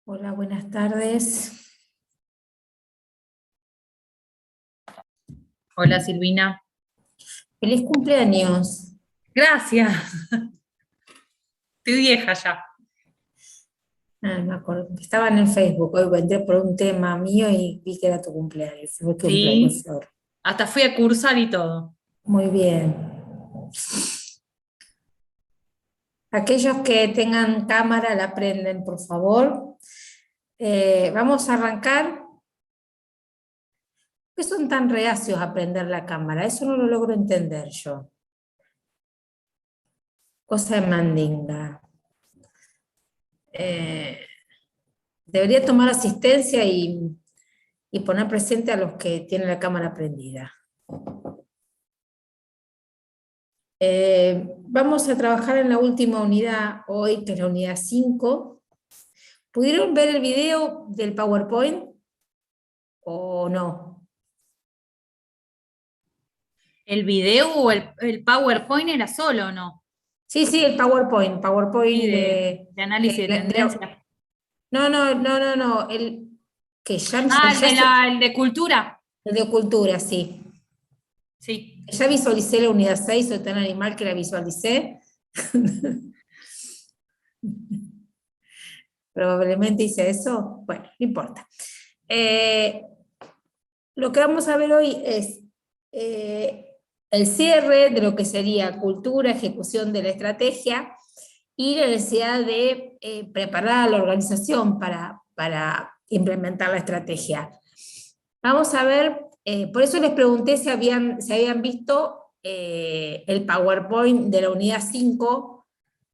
Hola, buenas tardes. Hola Silvina. Feliz cumpleaños. Gracias. Estoy vieja ya. Me acuerdo, estaba en el Facebook, hoy entré por un tema mío y vi que era tu cumpleaños. Fue tu cumpleaños, Sí, Flor. hasta fui a cursar y todo. Muy bien. Aquellos que tengan cámara la prenden, por favor. Vamos a arrancar. ¿Por qué son tan reacios a prender la cámara? Eso no lo logro entender yo. Cosa de mandinga. Eh, Debería tomar asistencia y poner presente a los que tienen la cámara prendida. Vamos a trabajar en la última unidad hoy, que es la unidad 5. ¿Pudieron ver el video del PowerPoint o no? ¿El video o el PowerPoint era solo o no? Sí, sí, el PowerPoint, Sí, PowerPoint de análisis de tendencia. no, no, no, no, no, el que Ah, el de cultura. el de cultura, sí. Sí. Ya visualicé la unidad 6, soy tan animal que la visualicé. Probablemente hice eso. Bueno, no importa. Eh, lo que vamos a ver hoy es el cierre de lo que sería cultura, ejecución de la estrategia y la necesidad de preparar a la organización para implementar la estrategia. Vamos a ver, por eso les pregunté si habían visto el PowerPoint de la unidad 5,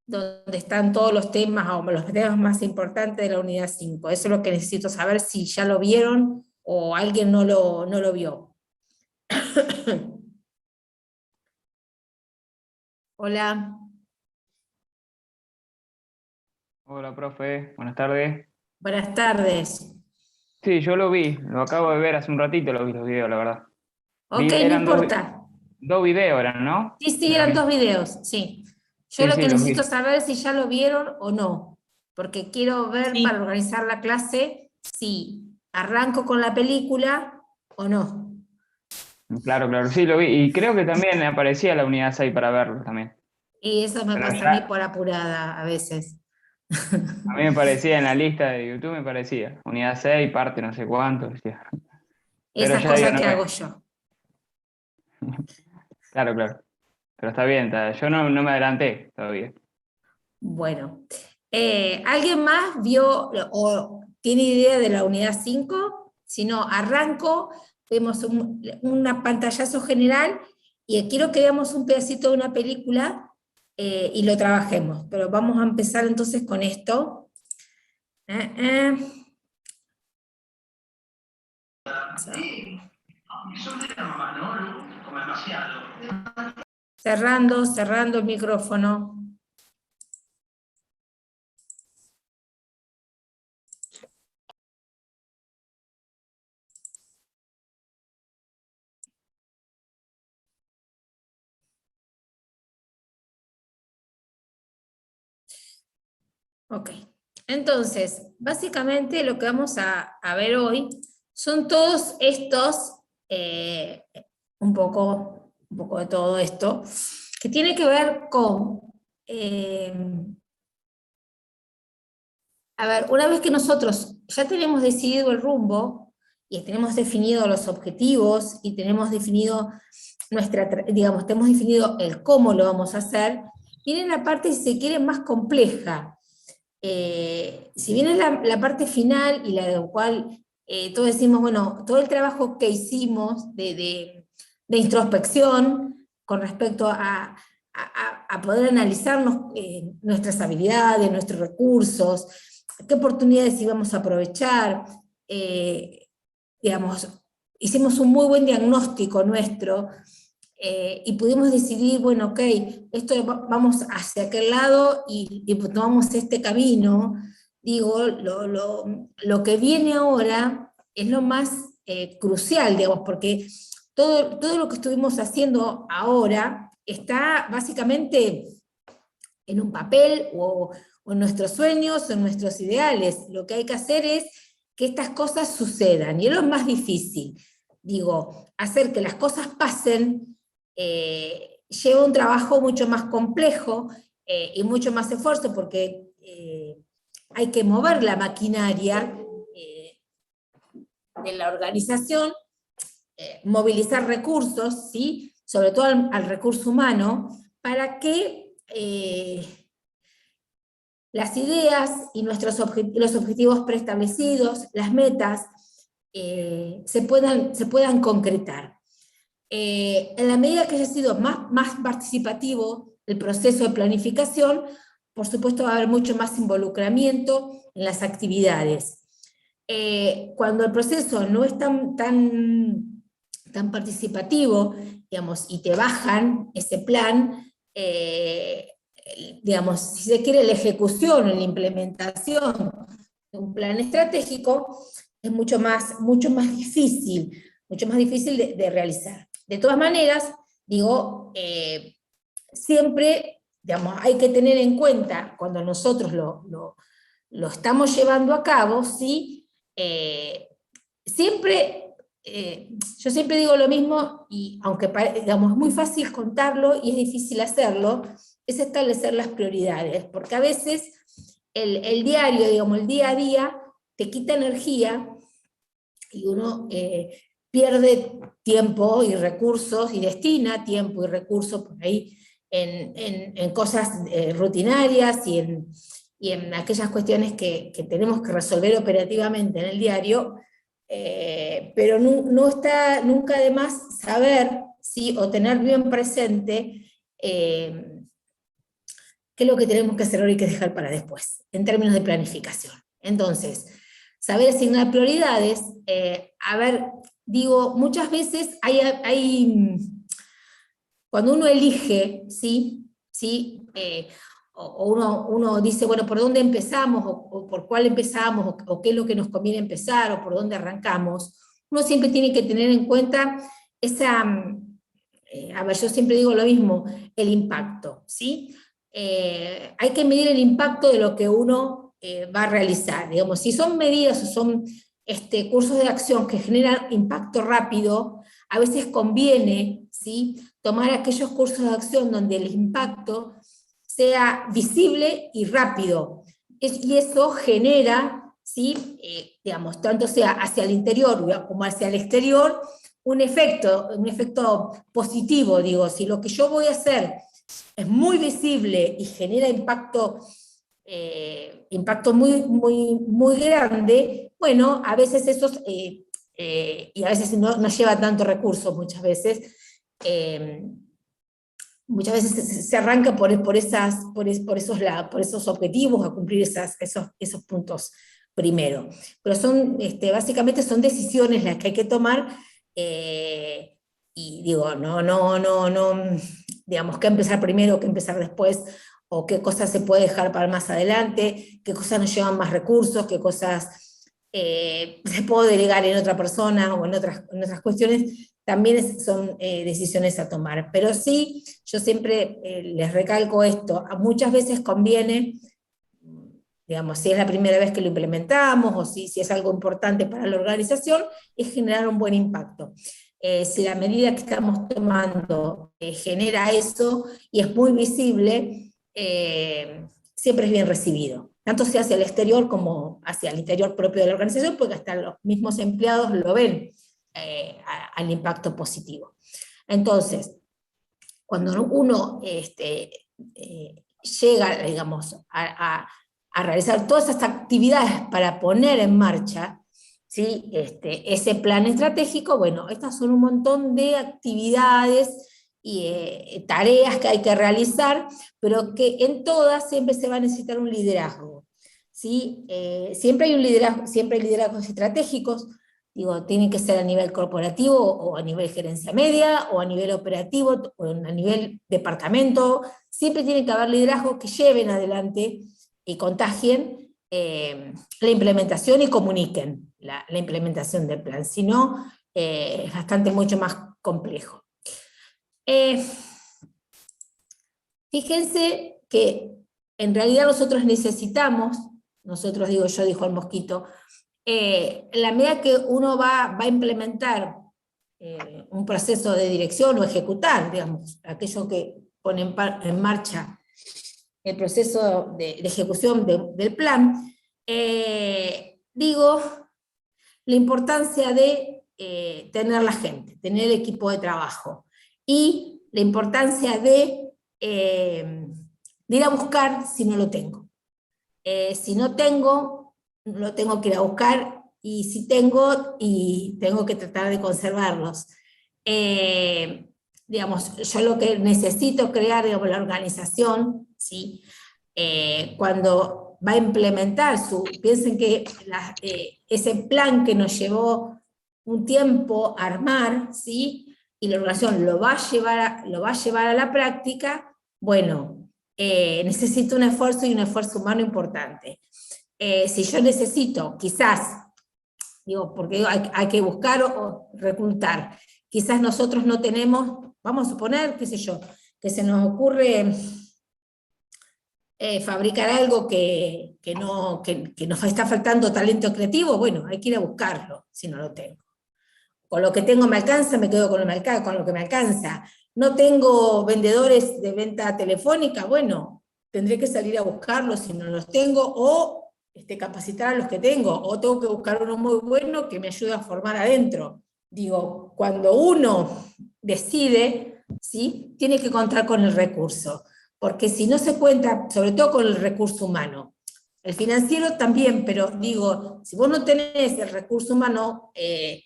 donde están todos los temas, o los temas más importantes de la unidad 5. Eso es lo que necesito saber, si ya lo vieron o alguien no lo vio. Hola. Hola, profe. Buenas tardes. Buenas tardes. Sí, yo lo vi, lo acabo de ver hace un ratito, lo vi los videos, la verdad. Ok, no Eran importa. dos videos, eran, ¿no? Sí, sí, De la eran misma. 2 videos, sí. Yo Sí, lo sí, que los necesito vi. saber es si ya lo vieron o no, porque quiero ver para Sí. organizar la clase si arranco con la película o no. Claro, claro, sí, lo vi. Y creo que también aparecía la unidad 6 para verlo también. Y eso me Pero pasa a mí ya, por apurada a veces. a mí me parecía en la lista de YouTube, me parecía. Unidad 6 parte no sé cuánto, decía. Pero Esas ya digo, cosas no que hago me... yo. Claro, claro. Pero está bien, yo no me adelanté todavía. Bueno, ¿alguien más vio o tiene idea de la unidad 5? Si no, arranco, vemos una pantallazo general y quiero que veamos un pedacito de una película y lo trabajemos. Pero vamos a empezar entonces con esto. Eh, eh. Cerrando el micrófono. Ok, entonces, básicamente lo que vamos a ver hoy son todos estos, eh, un poco de todo esto, que tiene que ver con, eh, a ver, una vez que nosotros ya tenemos decidido el rumbo y tenemos definido los objetivos y tenemos definido digamos, tenemos definido el cómo lo vamos a hacer, viene la parte, si se quiere, más compleja. Si bien es la parte final y la de cual todos decimos, bueno, todo el trabajo que hicimos de introspección con respecto a poder analizarnos nuestras habilidades, nuestros recursos, qué oportunidades íbamos a aprovechar, eh, digamos, hicimos un muy buen diagnóstico nuestro y pudimos decidir, bueno, ok, esto vamos hacia aquel lado y tomamos este camino. Digo, lo que viene ahora es lo más crucial, digamos, porque todo lo que estuvimos haciendo ahora está básicamente en un papel o o en nuestros sueños, o en nuestros ideales. Lo que hay que hacer es que estas cosas sucedan, y es lo más difícil. Digo, hacer que las cosas pasen lleva un trabajo mucho más complejo y mucho más esfuerzo, porque hay que mover la maquinaria de la organización, movilizar recursos, ¿sí? Sobre todo al recurso humano, para que las ideas y los objetivos preestablecidos, las metas, se puedan concretar. En la medida que haya sido más participativo el proceso de planificación, por supuesto va a haber mucho más involucramiento en las actividades. Cuando el proceso no es tan participativo, digamos, y te bajan ese plan, digamos, si se quiere, la ejecución o la implementación de un plan estratégico es mucho más difícil de realizar. De todas maneras, digo, siempre, digamos, hay que tener en cuenta, cuando nosotros lo estamos llevando a cabo, ¿sí? Yo siempre digo lo mismo, y aunque digamos, es muy fácil contarlo y es difícil hacerlo, es establecer las prioridades, porque a veces el diario, digamos, el día a día, te quita energía, y uno pierde tiempo y recursos, y destina tiempo y recursos por ahí en cosas rutinarias, y en aquellas cuestiones que tenemos que resolver operativamente en el diario, pero no está nunca de más saber, ¿sí? O tener bien presente qué es lo que tenemos que hacer ahora y qué dejar para después, en términos de planificación. Entonces, saber asignar prioridades, a ver, digo, muchas veces cuando uno elige, ¿sí? O uno dice, bueno, ¿por dónde empezamos? O por cuál empezamos, o qué es lo que nos conviene empezar, o por dónde arrancamos. Uno siempre tiene que tener en cuenta a ver, yo siempre digo lo mismo, el impacto, ¿sí? Hay que medir el impacto de lo que uno va a realizar. Digamos, si son medidas o son cursos de acción que generan impacto rápido, a veces conviene, ¿sí? Tomar aquellos cursos de acción donde el impacto sea visible y rápido. Y eso genera, ¿sí? Digamos, tanto sea hacia el interior como hacia el exterior, un efecto positivo. Digo, si lo que yo voy a hacer es muy visible y genera impacto muy grande, bueno, a veces esos, y a veces no lleva tanto recursos, muchas veces se arranca por esos objetivos, a cumplir esos puntos primero. Pero básicamente son decisiones las que hay que tomar, y digo, no, digamos, qué empezar primero, qué empezar después, o qué cosas se puede dejar para más adelante, qué cosas nos llevan más recursos, qué cosas se puede delegar en otra persona o en otras cuestiones. También son decisiones a tomar. Pero sí, yo siempre les recalco esto, muchas veces conviene, digamos, si es la primera vez que lo implementamos, o si es algo importante para la organización, es generar un buen impacto. Si la medida que estamos tomando genera eso y es muy visible, siempre es bien recibido, tanto sea hacia el exterior como hacia el interior propio de la organización, porque hasta los mismos empleados lo ven al impacto positivo. Entonces, cuando uno llega, digamos, a realizar todas esas actividades para poner en marcha, ¿sí? Ese plan estratégico, bueno, estas son un montón de actividades y tareas que hay que realizar, pero que en todas siempre se va a necesitar un liderazgo, ¿sí? Siempre hay liderazgos estratégicos. Digo, tiene que ser a nivel corporativo, o a nivel gerencia media, o a nivel operativo, o a nivel departamento. Siempre tiene que haber liderazgos que lleven adelante y contagien la implementación y comuniquen la implementación del plan. Si no, es mucho más complejo. Fíjense que en realidad nosotros necesitamos, nosotros digo yo, dijo el Mosquito, en la medida que uno va a implementar un proceso de dirección o ejecutar, digamos, aquello que pone en marcha el proceso de ejecución del plan, digo, la importancia de tener la gente, tener el equipo de trabajo, y la importancia de ir a buscar si no lo tengo. Si no tengo, lo tengo que ir a buscar, y si tengo, y tengo que tratar de conservarlos. Digamos, yo lo que necesito crear, digamos, la organización, ¿sí? Cuando va a implementar piensen que ese plan que nos llevó un tiempo a armar, ¿sí? Y la organización lo va a llevar a la práctica, bueno, necesito un esfuerzo, y un esfuerzo humano importante. Si yo necesito, quizás, digo, porque hay que buscar o reclutar, quizás nosotros no tenemos, vamos a suponer, qué sé yo, que se nos ocurre fabricar algo que nos está faltando talento creativo, bueno, hay que ir a buscarlo, si no lo tengo. Con lo que tengo me alcanza, me quedo con lo que me alcanza. No tengo vendedores de venta telefónica, bueno, tendré que salir a buscarlos si no los tengo, o capacitar a los que tengo, o tengo que buscar uno muy bueno que me ayude a formar adentro. Digo, cuando uno decide, ¿sí? Tiene que contar con el recurso, porque si no se cuenta, sobre todo con el recurso humano, el financiero también, pero digo, si vos no tenés el recurso humano que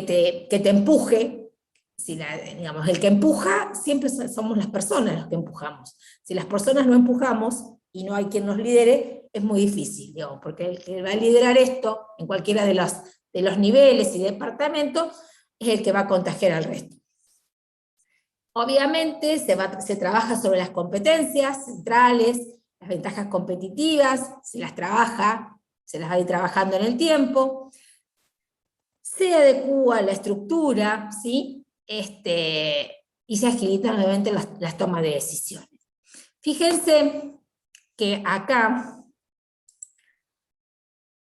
te empuje, digamos, el que empuja siempre somos las personas los que empujamos. Si las personas no empujamos y no hay quien nos lidere, es muy difícil, digamos, porque el que va a liderar esto en cualquiera de los niveles y departamentos es el que va a contagiar al resto. Obviamente se trabaja sobre las competencias centrales, las ventajas competitivas, se las va a ir trabajando en el tiempo, se adecúa la estructura, ¿sí? Y se agilitan nuevamente las tomas de decisiones. Fíjense que acá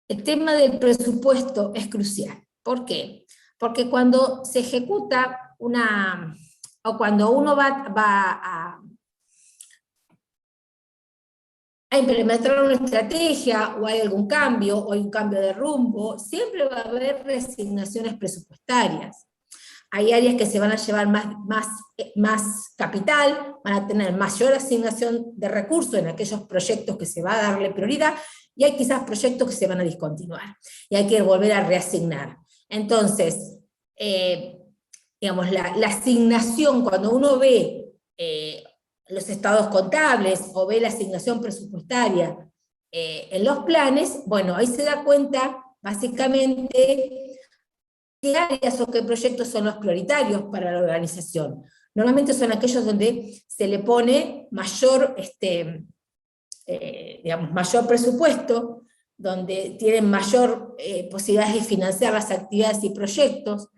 el tema del presupuesto es crucial. ¿Por qué? Porque cuando se ejecuta o cuando uno va a implementar una estrategia, o hay algún cambio, o hay un cambio de rumbo, siempre va a haber reasignaciones presupuestarias. Hay áreas que se van a llevar más capital, van a tener mayor asignación de recursos en aquellos proyectos que se va a darle prioridad, y hay quizás proyectos que se van a discontinuar, y hay que volver a reasignar. Entonces, digamos, la asignación, cuando uno ve los estados contables, o ve la asignación presupuestaria en los planes, bueno, ahí se da cuenta, básicamente, qué áreas o qué proyectos son los prioritarios para la organización. Normalmente son aquellos donde se le pone mayor, mayor presupuesto, donde tienen mayor posibilidades de financiar las actividades y proyectos,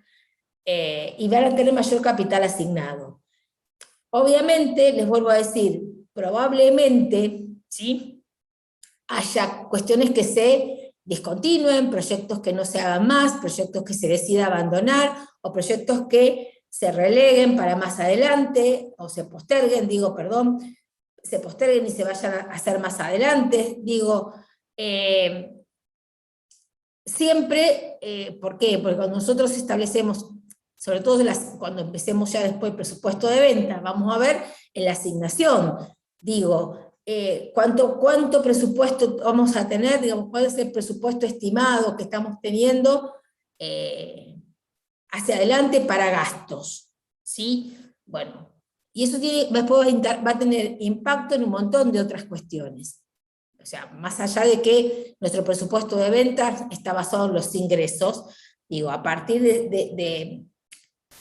y van a tener mayor capital asignado. Obviamente, les vuelvo a decir, probablemente, ¿sí?, haya cuestiones que se discontinúen, proyectos que no se hagan más, proyectos que se decida abandonar, o proyectos que se releguen para más adelante, o se posterguen, se posterguen y se vayan a hacer más adelante. Siempre, ¿por qué? Porque cuando nosotros establecemos, sobre todo cuando empecemos ya después el presupuesto de venta, vamos a ver en la asignación, ¿cuánto presupuesto vamos a tener? ¿Cuál es el presupuesto estimado que estamos teniendo hacia adelante para gastos? ¿Sí? Bueno, y eso va a tener impacto en un montón de otras cuestiones. O sea, más allá de que nuestro presupuesto de ventas está basado en los ingresos, a partir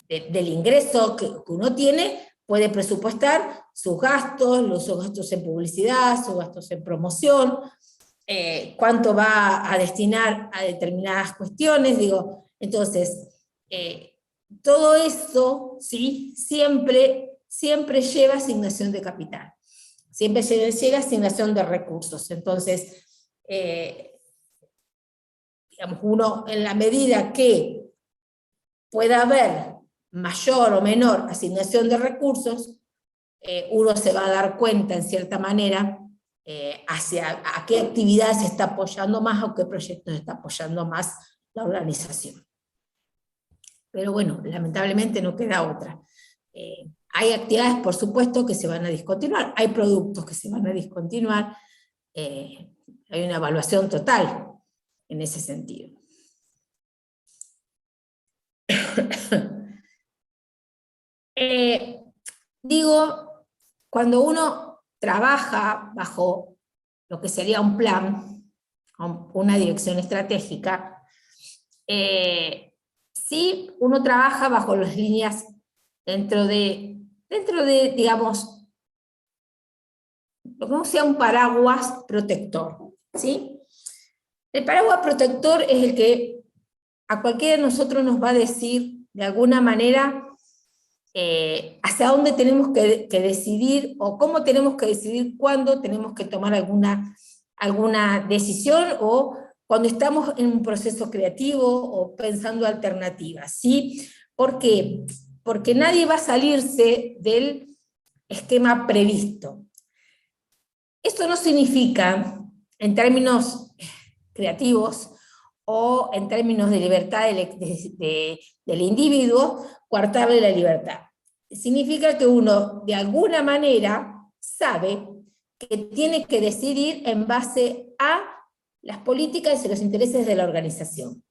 del ingreso que uno tiene, puede presupuestar sus gastos en publicidad, sus gastos en promoción, cuánto va a destinar a determinadas cuestiones. Entonces, todo eso, ¿sí?, siempre lleva asignación de capital. siempre llega asignación de recursos. Entonces, digamos, uno, en la medida que pueda haber mayor o menor asignación de recursos, uno se va a dar cuenta, en cierta manera, hacia a qué actividades se está apoyando más o qué proyectos está apoyando más la organización. Pero bueno, lamentablemente no queda otra. Hay actividades, por supuesto, que se van a discontinuar, hay productos que se van a discontinuar, hay una evaluación total en ese sentido. Digo, cuando uno trabaja bajo lo que sería un plan, una dirección estratégica, sí, uno trabaja bajo las líneas dentro de, digamos, lo que no sea un paraguas protector, ¿sí? El paraguas protector es el que a cualquiera de nosotros nos va a decir, de alguna manera, hacia dónde tenemos que decidir, o cómo tenemos que decidir cuándo tenemos que tomar alguna decisión, o cuando estamos en un proceso creativo, o pensando alternativas, ¿sí? ¿Por qué? Porque nadie va a salirse del esquema previsto. Esto no significa, en términos creativos, o en términos de libertad del individuo, coartarle la libertad. Significa que uno, de alguna manera, sabe que tiene que decidir en base a las políticas y los intereses de la organización.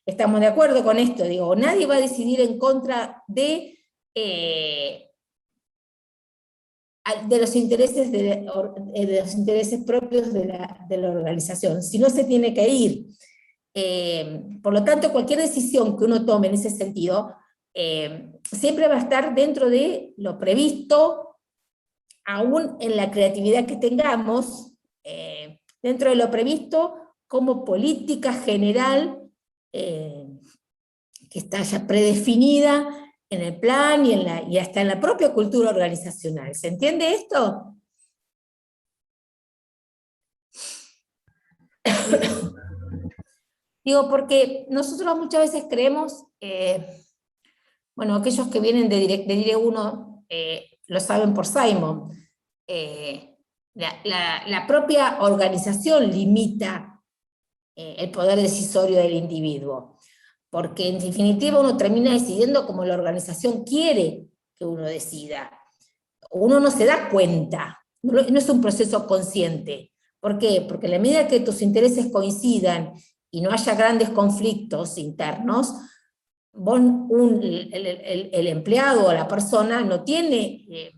¿Estamos de acuerdo con esto? Digo, nadie va a decidir en contra de los intereses, de los intereses propios de la organización, si no se tiene que ir. Por lo tanto, cualquier decisión que uno tome en ese sentido, siempre va a estar dentro de lo previsto, aún en la creatividad que tengamos, dentro de lo previsto como política general, que está ya predefinida en el plan y hasta en la propia cultura organizacional. ¿Se entiende esto? Digo, porque nosotros muchas veces creemos, bueno, aquellos que vienen de Dire 1 lo saben por Simon, la propia organización limita el poder decisorio del individuo, porque en definitiva uno termina decidiendo como la organización quiere que uno decida. Uno no se da cuenta, no es un proceso consciente. ¿Por qué? Porque a la medida que tus intereses coincidan y no haya grandes conflictos internos, vos, el empleado o la persona no tiene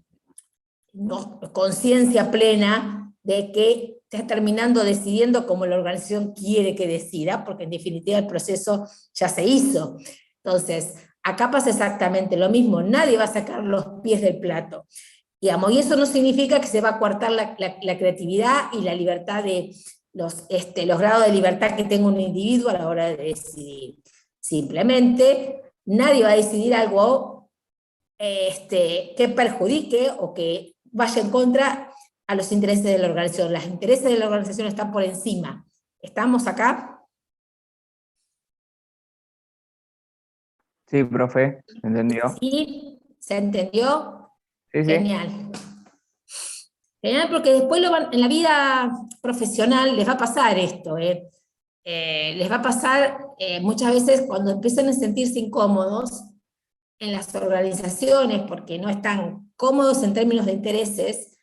conciencia plena de que está terminando decidiendo como la organización quiere que decida, porque en definitiva el proceso ya se hizo. Entonces, acá pasa exactamente lo mismo, nadie va a sacar los pies del plato. Digamos, y eso no significa que se va a coartar la creatividad y la libertad de los grados de libertad que tenga un individuo a la hora de decidir. Simplemente, nadie va a decidir algo que perjudique o que vaya en contra a los intereses de la organización. Los intereses de la organización están por encima. ¿Estamos acá? Sí, profe, ¿entendió? ¿Sí? ¿Se entendió? Sí, sí. Genial. Genial, porque después en la vida profesional les va a pasar esto. Les va a pasar muchas veces cuando empiezan a sentirse incómodos en las organizaciones, porque no están cómodos en términos de intereses,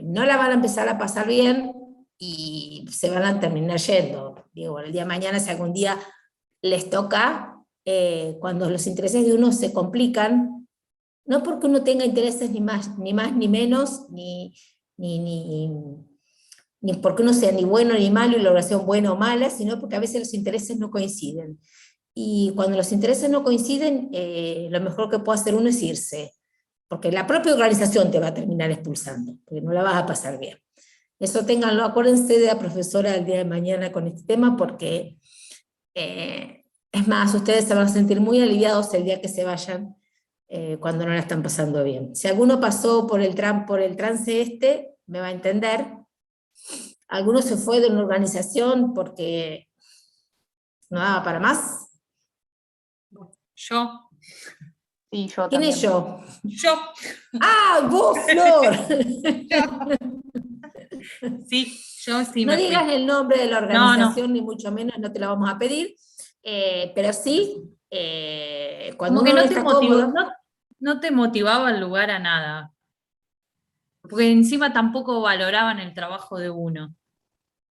no la van a empezar a pasar bien y se van a terminar yendo. Digo, el día de mañana, si algún día les toca, cuando los intereses de uno se complican, no porque uno tenga intereses ni más ni menos, ni porque uno sea ni bueno ni malo y la oración buena o mala, sino porque a veces los intereses no coinciden. Y cuando los intereses no coinciden, lo mejor que puede hacer uno es irse, porque la propia organización te va a terminar expulsando, porque no la vas a pasar bien. Eso ténganlo, acuérdense de la profesora el día de mañana con este tema, porque es más, ustedes se van a sentir muy aliviados el día que se vayan, cuando no la están pasando bien. Si alguno pasó por el trance este, me va a entender. Alguno se fue de una organización porque no daba para más. Yo. Sí, yo ¿Quién también. es yo? Yo. ¡Ah, vos, Flor! Sí, yo sí No me digas fui. el nombre de la No, organización, no. ni mucho menos, no te la vamos a pedir, pero sí, cuando Como que uno no no te está motivó, cómodo, no te motivaba el lugar a nada. Porque encima tampoco valoraban el trabajo de uno.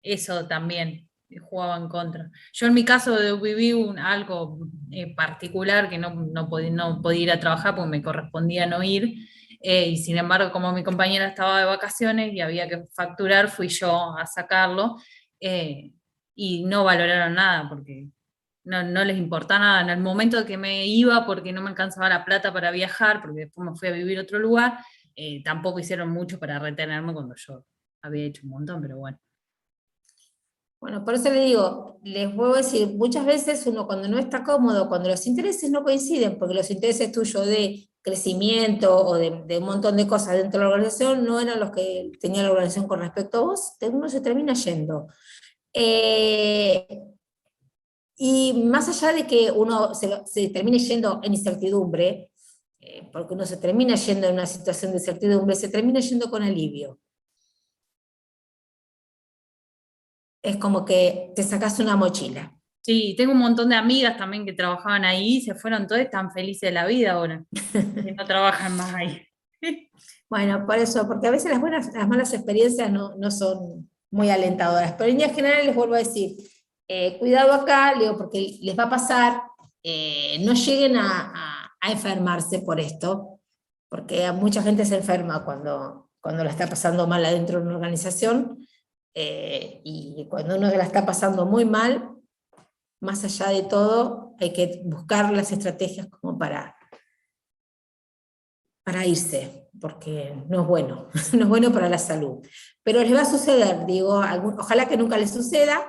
Eso también jugaba en contra. Yo en mi caso viví algo particular que no podía ir a trabajar porque me correspondía no ir, y sin embargo como mi compañera estaba de vacaciones y había que facturar, fui yo a sacarlo, eh, y no valoraron nada porque no les importaba nada. En el momento que me iba porque no me alcanzaba la plata para viajar, porque después me fui a vivir a otro lugar, tampoco hicieron mucho para retenerme cuando yo había hecho un montón, pero bueno. bueno, por eso le digo, les vuelvo a decir, muchas veces uno cuando no está cómodo, cuando los intereses no coinciden, porque los intereses tuyos de crecimiento o de un montón de cosas dentro de la organización no eran los que tenía la organización con respecto a vos, uno se termina yendo. Eh, y más allá de que uno se termine yendo en incertidumbre, porque uno se termina yendo en una situación de incertidumbre, se termina yendo con alivio. Es como que te sacas una mochila. Sí, tengo un montón de amigas también que trabajaban ahí, se fueron todas tan felices de la vida ahora, que no trabajan más ahí. Bueno, por eso, porque a veces las malas experiencias no son muy alentadoras, pero en líneas generales les vuelvo a decir, cuidado acá, le digo, porque les va a pasar, no lleguen a enfermarse por esto, porque mucha gente se enferma cuando la está pasando mal adentro de una organización, y cuando uno la está pasando muy mal, más allá de todo, hay que buscar las estrategias como para irse, porque no es bueno, no es bueno para la salud. Pero les va a suceder, digo, ojalá que nunca les suceda,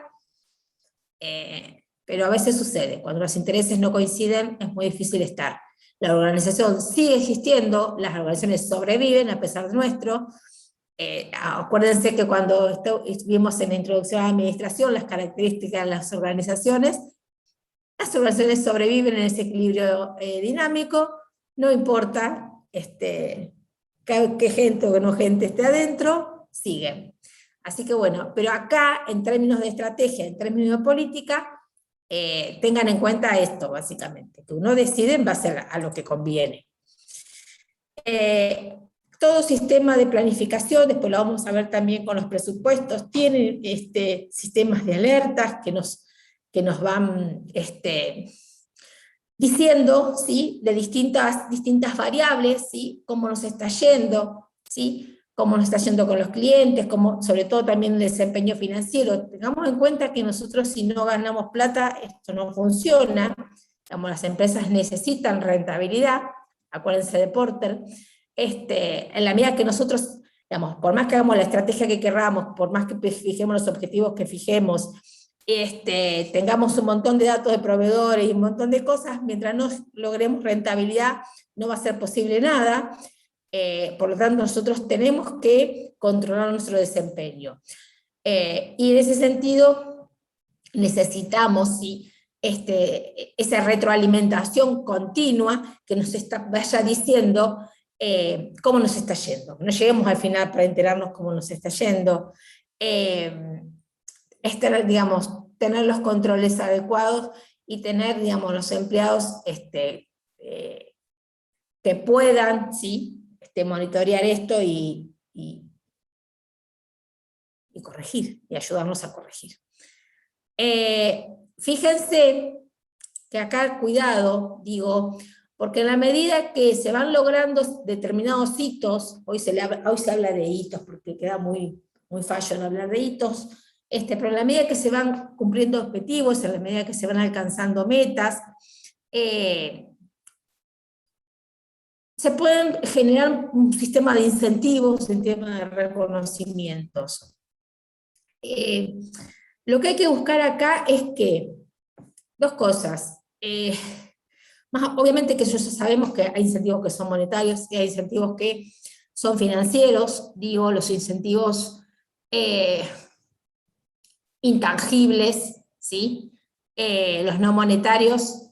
pero a veces sucede. Cuando los intereses no coinciden, es muy difícil estar. La organización sigue existiendo, las organizaciones sobreviven a pesar de nuestro. Acuérdense que cuando vimos en la introducción a la administración las características de las organizaciones sobreviven en ese equilibrio dinámico, no importa que gente o que no gente esté adentro, siguen. Así que bueno, pero acá en términos de estrategia, en términos de política, tengan en cuenta esto básicamente, que uno decide en base a lo que conviene. Todo sistema de planificación, después lo vamos a ver también con los presupuestos, tiene sistemas de alertas que nos van diciendo, ¿sí?, de distintas variables, ¿sí?, cómo nos está yendo, ¿sí?, cómo nos está yendo con los clientes, sobre todo también el desempeño financiero. Tengamos en cuenta que nosotros si no ganamos plata, esto no funciona. Digamos, las empresas necesitan rentabilidad, acuérdense de Porter. En la medida que nosotros, digamos, por más que hagamos la estrategia que queramos, por más que fijemos los objetivos que fijemos, tengamos un montón de datos de proveedores y un montón de cosas, mientras no logremos rentabilidad, no va a ser posible nada. Por lo tanto, nosotros tenemos que controlar nuestro desempeño. Y en ese sentido, necesitamos, ¿sí?, esa retroalimentación continua que nos vaya diciendo cómo nos está yendo. No lleguemos al final para enterarnos cómo nos está yendo. Digamos, tener los controles adecuados y tener, digamos, los empleados que puedan, ¿sí?, monitorear esto y corregir, y ayudarnos a corregir. Fíjense que acá, cuidado, digo, porque en la medida que se van logrando determinados hitos, hoy se habla de hitos, porque queda muy fallo en hablar de hitos, pero en la medida que se van cumpliendo objetivos, en la medida que se van alcanzando metas, se pueden generar un sistema de incentivos, un sistema de reconocimientos. Lo que hay que buscar acá es que, dos cosas, Obviamente que ya sabemos que hay incentivos que son monetarios y hay incentivos que son financieros, digo, los incentivos intangibles, ¿sí? Los no monetarios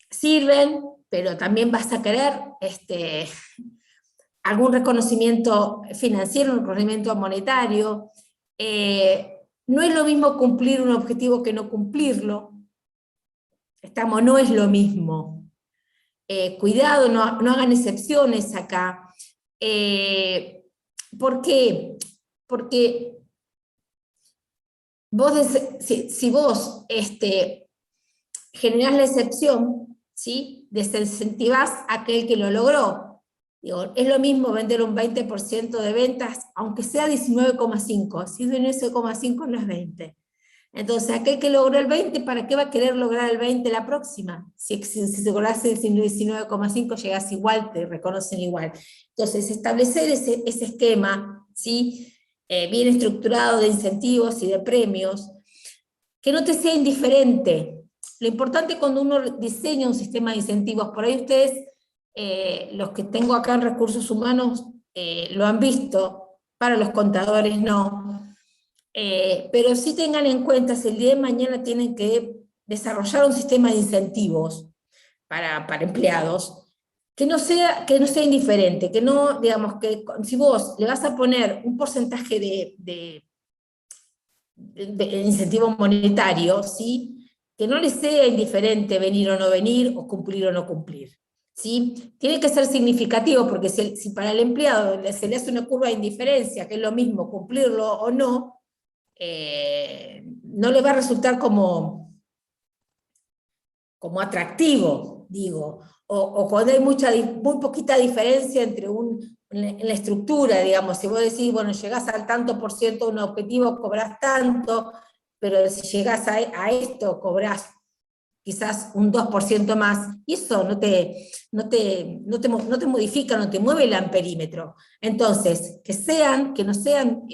sirven, pero también vas a querer algún reconocimiento financiero, un reconocimiento monetario. No es lo mismo cumplir un objetivo que no cumplirlo. No es lo mismo. Cuidado, no hagan excepciones acá. ¿Por qué? Porque si vos generás la excepción, ¿sí? Desincentivás a aquel que lo logró. Digo, es lo mismo vender un 20% de ventas, aunque sea 19,5. Si es 19,5 no es 20. Entonces, aquel que logró el 20, ¿para qué va a querer lograr el 20 la próxima? Si se lograse el 19,5, llegás igual, te reconocen igual. Entonces, establecer ese esquema, ¿sí? Bien estructurado de incentivos y de premios, que no te sea indiferente. Lo importante cuando uno diseña un sistema de incentivos, por ahí ustedes, los que tengo acá en recursos humanos, lo han visto, para los contadores no. Pero sí tengan en cuenta, si el día de mañana tienen que desarrollar un sistema de incentivos para empleados, que no sea indiferente, que no, digamos, que si vos le vas a poner un porcentaje de incentivo monetario, ¿sí? Que no le sea indiferente venir o no venir, o cumplir o no cumplir. ¿Sí? Tiene que ser significativo, porque si para el empleado se le hace una curva de indiferencia, que es lo mismo cumplirlo o no, no le va a resultar como atractivo, digo, o cuando hay muy poquita diferencia entre en la estructura, digamos, si vos decís, bueno, llegás al tanto por ciento de un objetivo, cobrás tanto, pero si llegás a esto, cobrás quizás un 2% más, y eso no te modifica, no te mueve el amperímetro. Entonces, que no sean,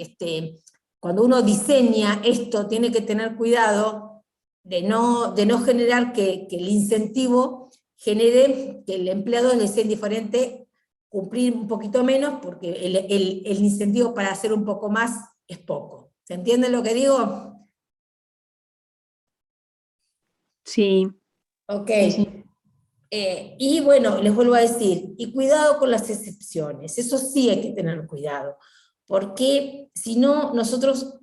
cuando uno diseña esto, tiene que tener cuidado de no generar que el incentivo genere que el empleado le sea indiferente cumplir un poquito menos, porque el incentivo para hacer un poco más es poco. ¿Se entiende lo que digo? Sí. Ok. Sí. Y bueno, les vuelvo a decir, y cuidado con las excepciones, eso sí hay que tener cuidado, porque si no, nosotros,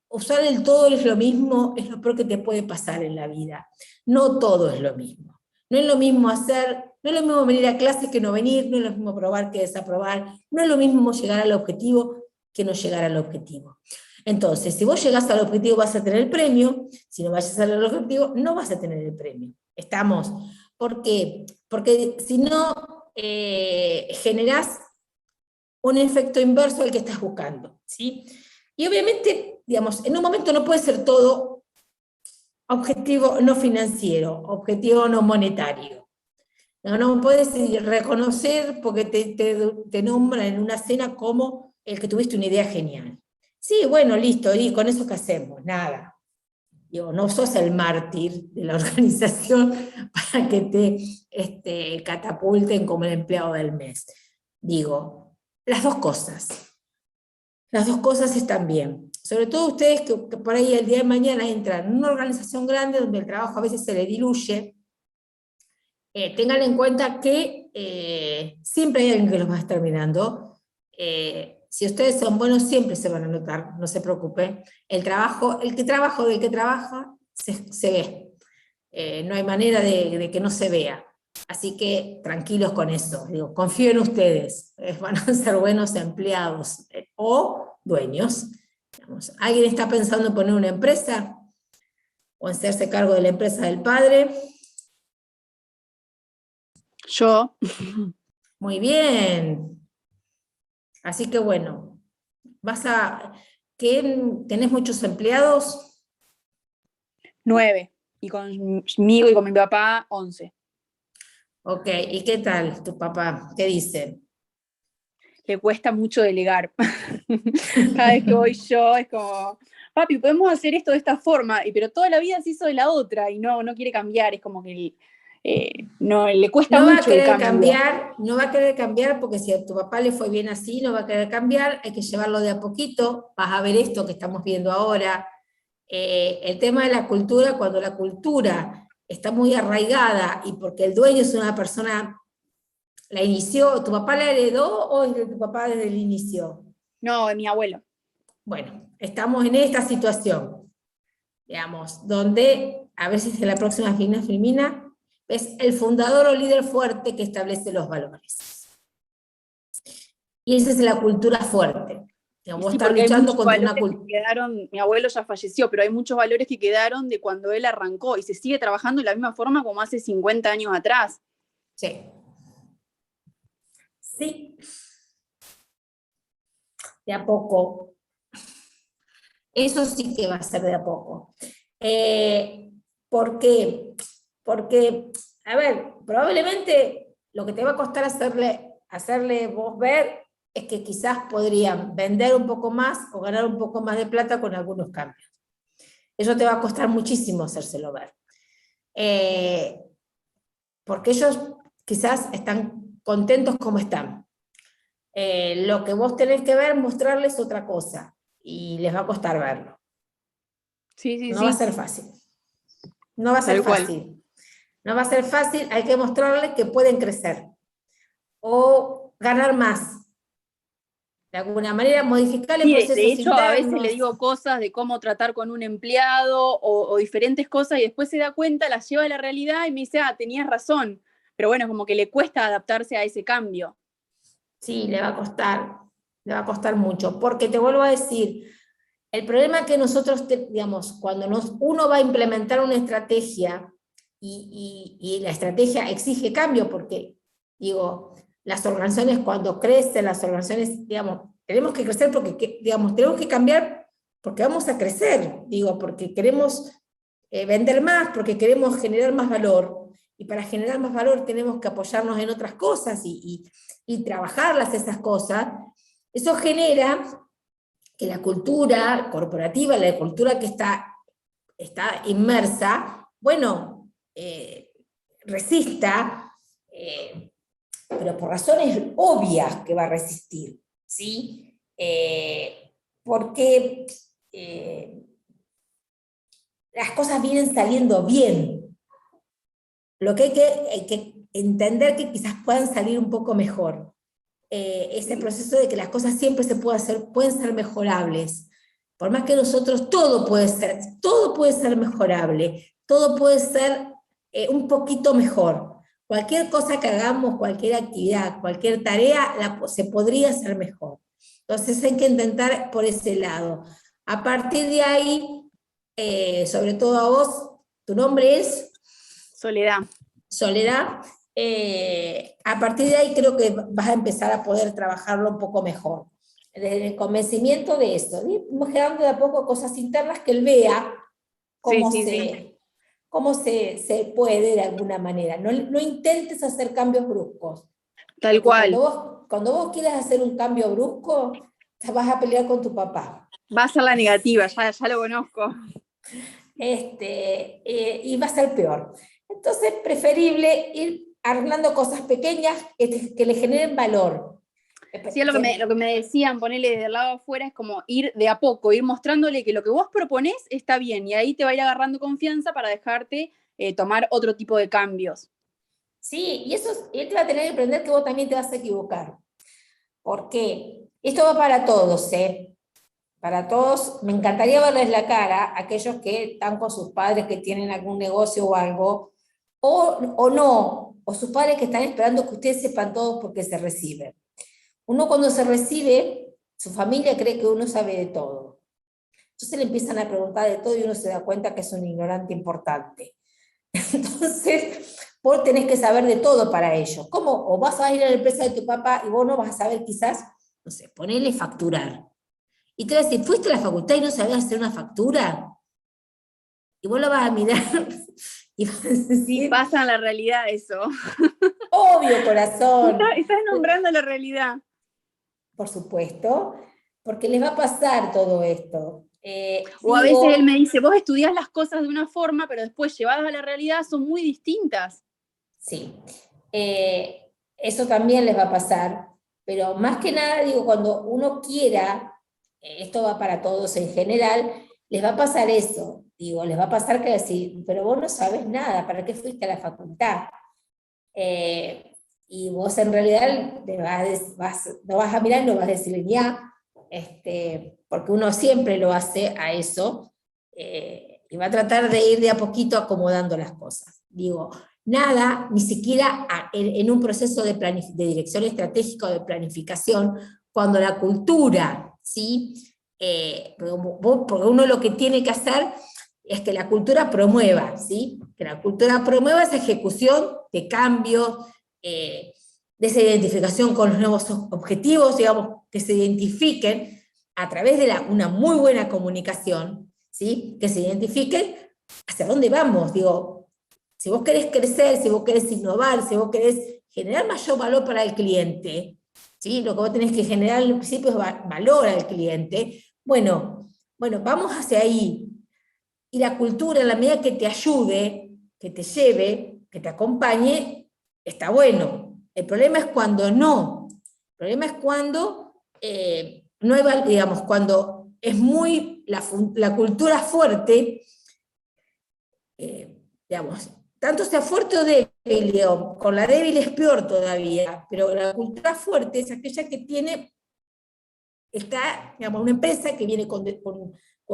usar el todo es lo mismo, es lo peor que te puede pasar en la vida. No todo es lo mismo. No es lo mismo no es lo mismo venir a clase que no venir, no es lo mismo aprobar que desaprobar, no es lo mismo llegar al objetivo que no llegar al objetivo. Entonces, si vos llegás al objetivo vas a tener el premio, si no vayas al objetivo no vas a tener el premio. ¿Estamos? ¿Por qué? Porque si no, generás un efecto inverso al que estás buscando, ¿sí? Y obviamente, digamos, en un momento no puede ser todo objetivo no financiero, objetivo no monetario. No puedes reconocer porque te nombran en una cena como el que tuviste una idea genial. Sí, bueno, listo, ¿y con eso qué hacemos? Nada. Digo, no sos el mártir de la organización para que te catapulten como el empleado del mes. Digo, las dos cosas. Las dos cosas están bien. Sobre todo ustedes que por ahí el día de mañana entran en una organización grande donde el trabajo a veces se le diluye, tengan en cuenta que siempre hay alguien que los va a estar mirando. Si ustedes son buenos, siempre se van a notar, no se preocupen. El que trabaja, se ve. No hay manera de que no se vea. Así que tranquilos con eso. Digo, confío en ustedes. Van a ser buenos empleados o dueños. Digamos, ¿alguien está pensando en poner una empresa? ¿O en hacerse cargo de la empresa del padre? Yo. Muy bien. Así que bueno, ¿tenés muchos empleados? 9. Y conmigo y con mi papá, 11. Ok, ¿y qué tal tu papá? ¿Qué dice? Le cuesta mucho delegar. Cada vez que voy yo es como, papi, podemos hacer esto de esta forma, pero toda la vida se hizo de la otra y no quiere cambiar, es como que no, le cuesta No va a mucho el querer cambio. cambiar, no va a querer cambiar porque si a tu papá le fue bien así, no va a querer cambiar, hay que llevarlo de a poquito, vas a ver esto que estamos viendo ahora. El tema de la cultura, cuando la cultura está muy arraigada y porque el dueño es una persona, la inició, ¿tu papá la heredó o es de tu papá desde el inicio? No, de mi abuelo. Bueno, estamos en esta situación, digamos, donde, a ver si es la próxima filmina, es el fundador o líder fuerte que establece los valores. Y esa es la cultura fuerte. Digamos, vos Sí, estás porque hay luchando muchos contra una valores que cultura. quedaron, mi abuelo ya falleció, pero hay muchos valores que quedaron de cuando él arrancó y se sigue trabajando de la misma forma como hace 50 años atrás. Sí. Sí. De a poco. Eso sí que va a ser de a poco. ¿Por qué? Porque, a ver, probablemente lo que te va a costar hacerle vos ver es que quizás podrían vender un poco más o ganar un poco más de plata con algunos cambios. Eso te va a costar muchísimo hacérselo ver. Porque ellos quizás están contentos como están. Lo que vos tenés que ver, mostrarles otra cosa, y les va a costar verlo. Sí, sí, No sí. va a ser fácil. No va a ser Tal cual. fácil. No va a ser fácil, hay que mostrarles que pueden crecer o ganar más. De alguna manera, modificarle Sí, de procesos hecho, a veces le internos. digo cosas de cómo tratar con un empleado o diferentes cosas y después se da cuenta, las lleva a la realidad y me dice, tenías razón. Pero bueno, como que le cuesta adaptarse a ese cambio. Sí, le va a costar mucho, porque te vuelvo a decir, el problema que nosotros, digamos, cuando uno va a implementar una estrategia y la estrategia exige cambio, porque, digo, las organizaciones cuando crecen, las organizaciones, digamos, tenemos que crecer porque, digamos, tenemos que cambiar porque vamos a crecer, digo, porque queremos vender más, porque queremos generar más valor, y para generar más valor tenemos que apoyarnos en otras cosas y trabajarlas esas cosas. Eso genera que la cultura corporativa, la cultura que está inmersa, bueno, resista, pero por razones obvias que va a resistir, ¿sí? Porque las cosas vienen saliendo bien. Lo que hay que entender que quizás puedan salir un poco mejor. Ese proceso de que las cosas siempre pueden ser mejorables. Por más que nosotros, todo puede ser mejorable, todo puede ser un poquito mejor. Cualquier cosa que hagamos, cualquier actividad, cualquier tarea, se podría hacer mejor. Entonces hay que intentar por ese lado. A partir de ahí, sobre todo a vos, tu nombre es Soledad. Soledad. A partir de ahí creo que vas a empezar a poder trabajarlo un poco mejor. Desde el convencimiento de eso, vamos generando de a poco cosas internas que él vea cómo, Sí. cómo se puede de alguna manera. No intentes hacer cambios bruscos. Tal cual. Cuando vos quieras hacer un cambio brusco, te vas a pelear con tu papá. Va a ser la negativa, ya lo conozco. Y va a ser peor. Entonces, preferible ir arreglando cosas pequeñas que le generen valor. Sí, lo que me decían, ponerle desde el lado afuera, es como ir de a poco, ir mostrándole que lo que vos proponés está bien, y ahí te va a ir agarrando confianza para dejarte tomar otro tipo de cambios. Sí, y él te va a tener que aprender que vos también te vas a equivocar. Porque esto va para todos, ¿eh? Para todos. Me encantaría verles la cara a aquellos que están con sus padres que tienen algún negocio o algo, o no, o sus padres que están esperando que ustedes sepan todos porque se reciben. Uno cuando se recibe, su familia cree que uno sabe de todo. Entonces le empiezan a preguntar de todo y uno se da cuenta que es un ignorante importante. Entonces, vos tenés que saber de todo para ellos. ¿Cómo? O vas a ir a la empresa de tu papá y vos no vas a saber quizás, no sé, ponerle facturar. Y te va a decir, ¿fuiste a la facultad y no sabías hacer una factura? Y vos lo vas a mirar y vas a decir, Sí, pasa en la realidad eso. obvio, corazón. Estás nombrando la realidad. Por supuesto, porque les va a pasar todo esto. O a veces Digo, él me dice, vos estudiás las cosas de una forma, pero después llevadas a la realidad son muy distintas. sí, eso también les va a pasar, pero más que nada, digo, cuando uno quiera, esto va para todos en general, les va a pasar eso, digo, les va a pasar que decir, pero vos no sabes nada, ¿para qué fuiste a la facultad? Y vos en realidad no vas a mirar y no vas a decirle ni a, porque uno siempre lo hace a eso, y va a tratar de ir de a poquito acomodando las cosas. Digo, nada, ni siquiera en un proceso de dirección estratégica o de planificación, cuando la cultura, ¿sí? Porque uno lo que tiene que hacer es que la cultura promueva, ¿sí? Que la cultura promueva esa ejecución de cambios, de esa identificación con los nuevos objetivos, digamos, que se identifiquen a través de una muy buena comunicación, ¿sí? Que se identifiquen hacia dónde vamos, digo, si vos querés crecer, si vos querés innovar, si vos querés generar mayor valor para el cliente, ¿sí? Lo que vos tenés que generar en principio es valor al cliente, bueno, vamos hacia ahí. Y la cultura, en la medida que te ayude, que te lleve, que te acompañe, está bueno. El problema es cuando no. El problema es cuando no hay, digamos, cuando es muy la cultura fuerte, digamos, tanto sea fuerte o débil, digamos, con la débil es peor todavía, pero la cultura fuerte es aquella que está, digamos, una empresa que viene con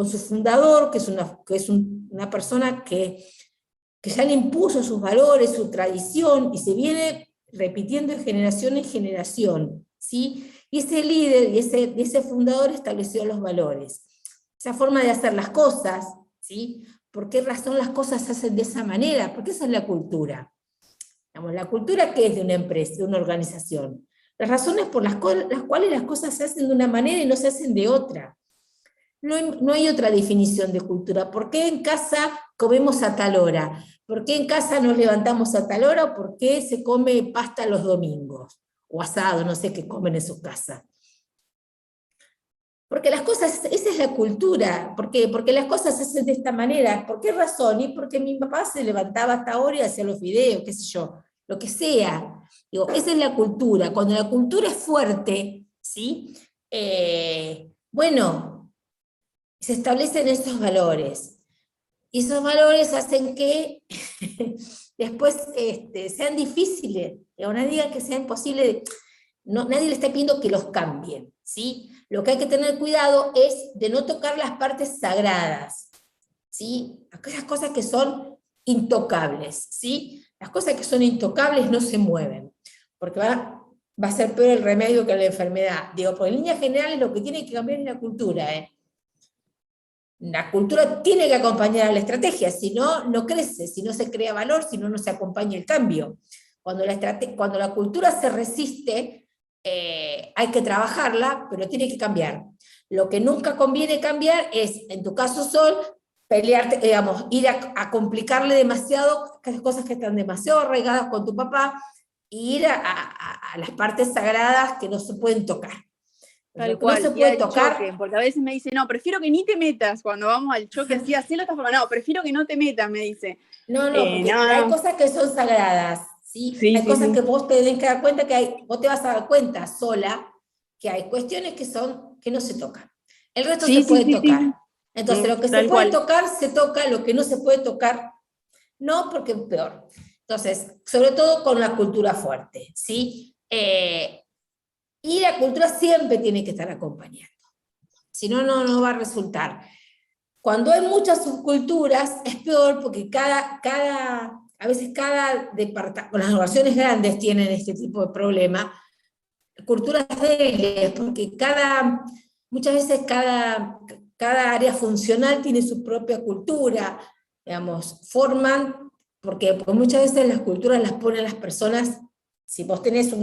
su fundador, que es una persona que ya le impuso sus valores, su tradición, y se viene repitiendo de generación en generación, ¿sí? Y ese líder y ese fundador estableció los valores. Esa forma de hacer las cosas, ¿sí? ¿Por qué razón las cosas se hacen de esa manera? Porque esa es la cultura. Digamos, la cultura, ¿qué es de una empresa, de una organización? Las razones por las cuales las cosas se hacen de una manera y no se hacen de otra. No hay otra definición de cultura. ¿Por qué en casa comemos a tal hora? ¿Por qué en casa nos levantamos a tal hora? ¿O por qué se come pasta los domingos? O asado, no sé qué comen en sus casas. Porque las cosas, esa es la cultura. ¿Por qué? Porque las cosas se hacen de esta manera. ¿Por qué razón? Y porque mi papá se levantaba hasta ahora y hacía los videos, qué sé yo, lo que sea. Digo, esa es la cultura. Cuando la cultura es fuerte, ¿sí? Bueno, se establecen esos valores. Y esos valores hacen que después sean difíciles. Nadie diga que sea imposible. Nadie le está pidiendo que los cambien, ¿sí? Lo que hay que tener cuidado es de no tocar las partes sagradas, ¿sí? Aquellas cosas que son intocables, ¿sí? Las cosas que son intocables no se mueven, porque va a ser peor el remedio que la enfermedad. Digo, porque en líneas generales lo que tiene que cambiar es la cultura, ¿eh? La cultura tiene que acompañar a la estrategia, si no, no crece, si no se crea valor, si no, no se acompaña el cambio. Cuando la cultura se resiste, hay que trabajarla, pero tiene que cambiar. Lo que nunca conviene cambiar es, en tu caso, Sol, pelearte, digamos, ir a complicarle demasiado cosas que están demasiado arraigadas con tu papá, e ir a las partes sagradas que no se pueden tocar. Tal Lo que cual, no se y puede al tocar, choque, porque a veces me dice, no, prefiero que ni te metas cuando vamos al choque, así de esta forma, no, prefiero que no te metas, me dice. no, porque hay cosas que son sagradas, ¿sí? Sí, Hay sí, cosas sí. que vos te tenés que dar cuenta vos te vas a dar cuenta sola que hay cuestiones que no se tocan. El resto Sí, se sí, puede sí, tocar. sí. Entonces, lo que se Tal puede cual. tocar, se toca, lo que no se puede tocar, no, porque es peor. Entonces, sobre todo con la cultura fuerte, ¿sí? Y la cultura siempre tiene que estar acompañando. Si no, no va a resultar. Cuando hay muchas subculturas, es peor porque a veces cada departamento, las organizaciones grandes tienen este tipo de problema, culturas débiles, porque muchas veces cada área funcional tiene su propia cultura, digamos, porque muchas veces las culturas las ponen las personas, si vos tenés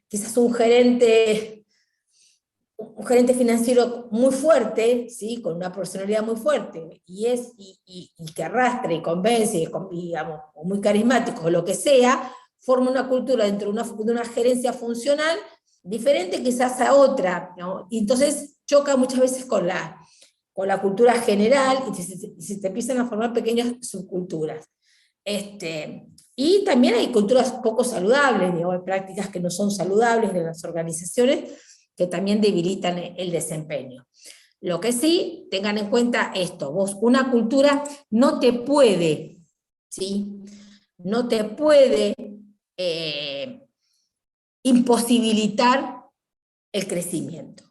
quizás un gerente financiero muy fuerte, ¿sí? Con una personalidad muy fuerte, y que arrastre y convence, digamos, o muy carismático, o lo que sea, forma una cultura dentro de una gerencia funcional diferente quizás a otra, ¿no? Y entonces choca muchas veces con con la cultura general y se te empiezan a formar pequeñas subculturas. Y también hay culturas poco saludables, digamos, hay prácticas que no son saludables de las organizaciones que también debilitan el desempeño. Lo que sí, tengan en cuenta esto, vos, una cultura no te puede, ¿sí? No te puede imposibilitar el crecimiento.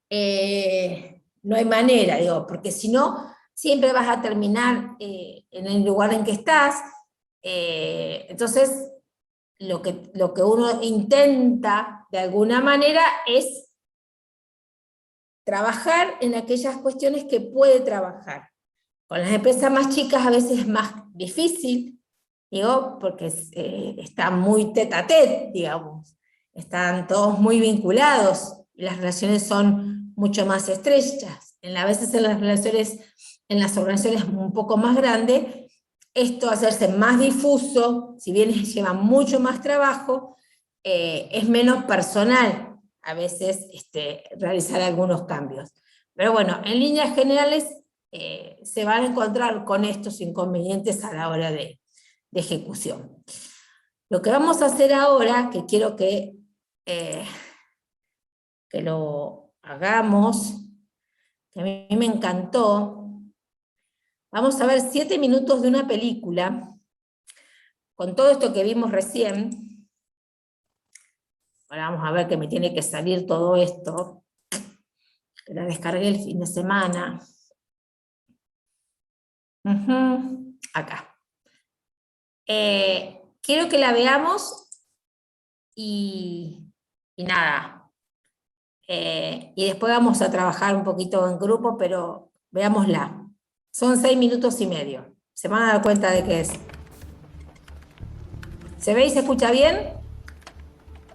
No hay manera, digo, porque si no, siempre vas a terminar en el lugar en que estás. Entonces, lo que uno intenta de alguna manera es trabajar en aquellas cuestiones que puede trabajar. Con las empresas más chicas a veces es más difícil, digo, porque están muy tete a tete, digamos. Están todos muy vinculados, y las relaciones son mucho más estrechas. A veces en las relaciones, en las organizaciones un poco más grandes, esto hacerse más difuso, si bien lleva mucho más trabajo, es menos personal a veces realizar algunos cambios. Pero bueno, en líneas generales se van a encontrar con estos inconvenientes a la hora de ejecución. Lo que vamos a hacer ahora, que quiero que lo hagamos, que a mí me encantó, vamos a ver 7 minutos de una película, con todo esto que vimos recién. Ahora vamos a ver que me tiene que salir todo esto, que la descargué el fin de semana. Acá. Quiero que la veamos y nada. Y después vamos a trabajar un poquito en grupo, pero veámosla. Son 6 minutos y medio. Se van a dar cuenta de qué es. ¿Se ve y se escucha bien?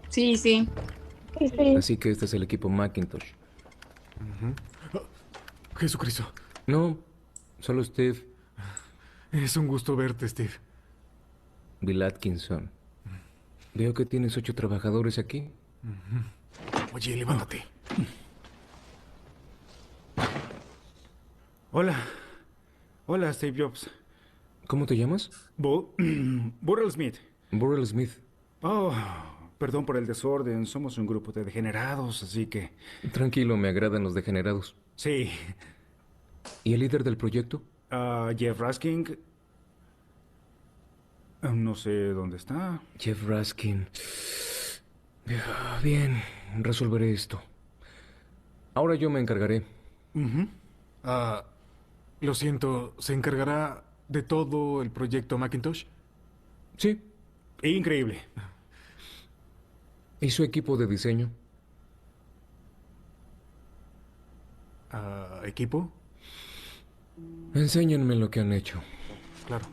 Sí, sí. Así que este es el equipo Macintosh. Jesucristo. No, solo Steve. Es un gusto verte, Steve. Bill Atkinson. Veo que tienes 8 trabajadores aquí. Oye, levántate. Hola. Hola, Steve Jobs. ¿Cómo te llamas? Burrell Smith. Burrell Smith. Oh, perdón por el desorden. Somos un grupo de degenerados, así que... Tranquilo, me agradan los degenerados. Sí. ¿Y el líder del proyecto? Jeff Raskin. No sé dónde está. Jeff Raskin. Bien, resolveré esto. Ahora yo me encargaré. Lo siento, ¿se encargará de todo el proyecto Macintosh? Sí. Increíble. ¿Y su equipo de diseño? ¿Equipo? Enséñenme lo que han hecho. Claro.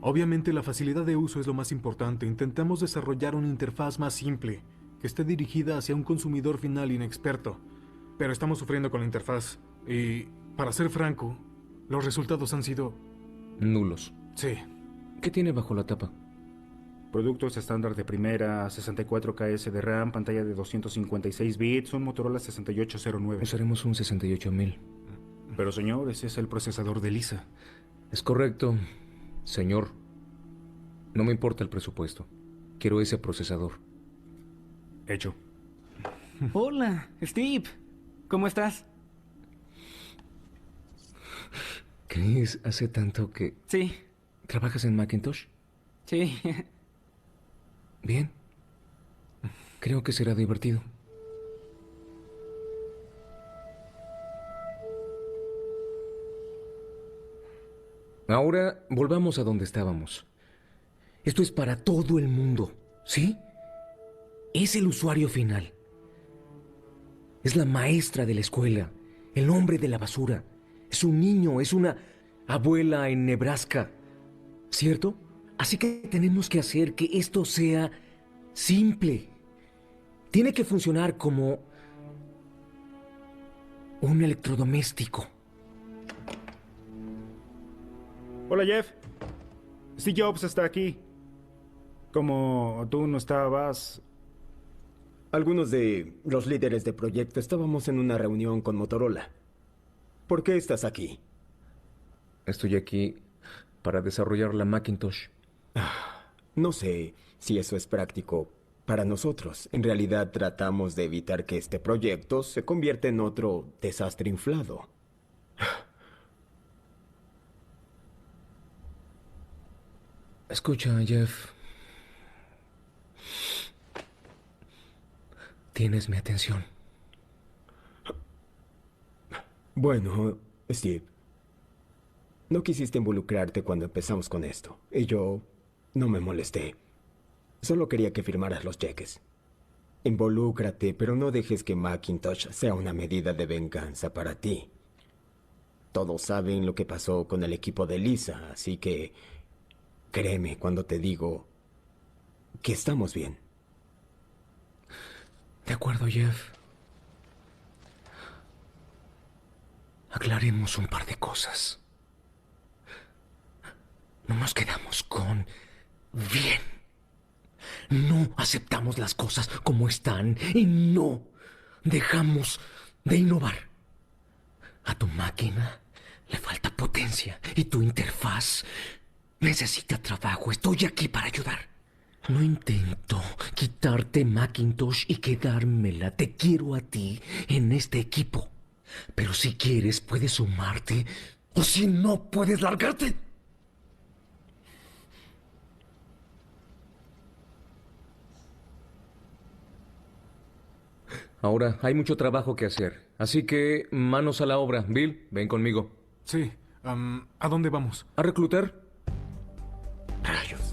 Obviamente la facilidad de uso es lo más importante. Intentamos desarrollar una interfaz más simple, que esté dirigida hacia un consumidor final inexperto. Pero estamos sufriendo con la interfaz. Y, para ser franco, los resultados han sido... nulos. Sí. ¿Qué tiene bajo la tapa? Productos estándar de primera, 64 KS de RAM, pantalla de 256 bits, un Motorola 6809. Usaremos un 68000. Pero señor, ese es el procesador de Lisa. Es correcto, señor. No me importa el presupuesto. Quiero ese procesador. Hecho. Hola, Steve. ¿Cómo estás? Chris, hace tanto que... Sí, ¿Trabajas en Macintosh? sí. Bien. Creo que será divertido. Ahora volvamos a donde estábamos. Esto es para todo el mundo, ¿sí? Es el usuario final. Es la maestra de la escuela, el hombre de la basura. Es un niño, es una abuela en Nebraska, ¿cierto? Así que tenemos que hacer que esto sea simple. Tiene que funcionar como un electrodoméstico. Hola, Jeff. Steve Jobs está aquí. Como tú no estabas... Algunos de los líderes de proyecto estábamos en una reunión con Motorola. ¿Por qué estás aquí? Estoy aquí para desarrollar la Macintosh. No sé si eso es práctico para nosotros. En realidad tratamos de evitar que este proyecto se convierta en otro desastre inflado. Escucha, Jeff. Tienes mi atención. Bueno, Steve, no quisiste involucrarte cuando empezamos con esto. Y yo no me molesté. Solo quería que firmaras los cheques. Involúcrate, pero no dejes que Macintosh sea una medida de venganza para ti. Todos saben lo que pasó con el equipo de Lisa, así que créeme cuando te digo que estamos bien. De acuerdo, Jeff. Aclaremos un par de cosas. No nos quedamos con bien. No aceptamos las cosas como están y no dejamos de innovar. A tu máquina le falta potencia y tu interfaz necesita trabajo. Estoy aquí para ayudar. No intento quitarte Macintosh y quedármela. Te quiero a ti en este equipo. Pero si quieres, puedes sumarte. O si no, puedes largarte. Ahora, hay mucho trabajo que hacer. Así que, manos a la obra. Bill, ven conmigo. Sí. ¿A dónde vamos? ¿A reclutar? Rayos.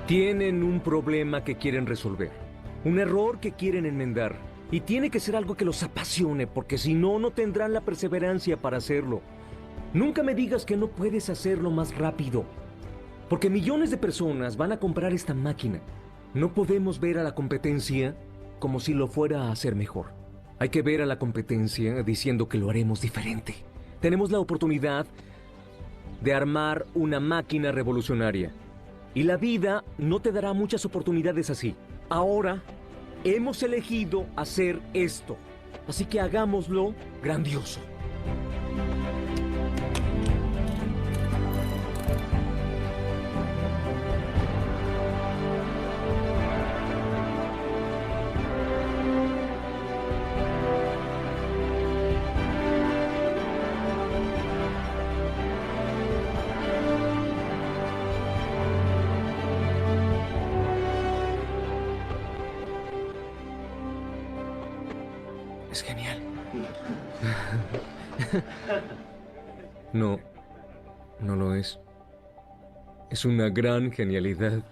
Tienen un problema que quieren resolver. Un error que quieren enmendar. Y tiene que ser algo que los apasione, porque si no, no tendrán la perseverancia para hacerlo. Nunca me digas que no puedes hacerlo más rápido. Porque millones de personas van a comprar esta máquina. No podemos ver a la competencia como si lo fuera a hacer mejor. Hay que ver a la competencia diciendo que lo haremos diferente. Tenemos la oportunidad de armar una máquina revolucionaria. Y la vida no te dará muchas oportunidades así. Ahora hemos elegido hacer esto. Así que hagámoslo grandioso. Es genial. No, no lo es. Es una gran genialidad.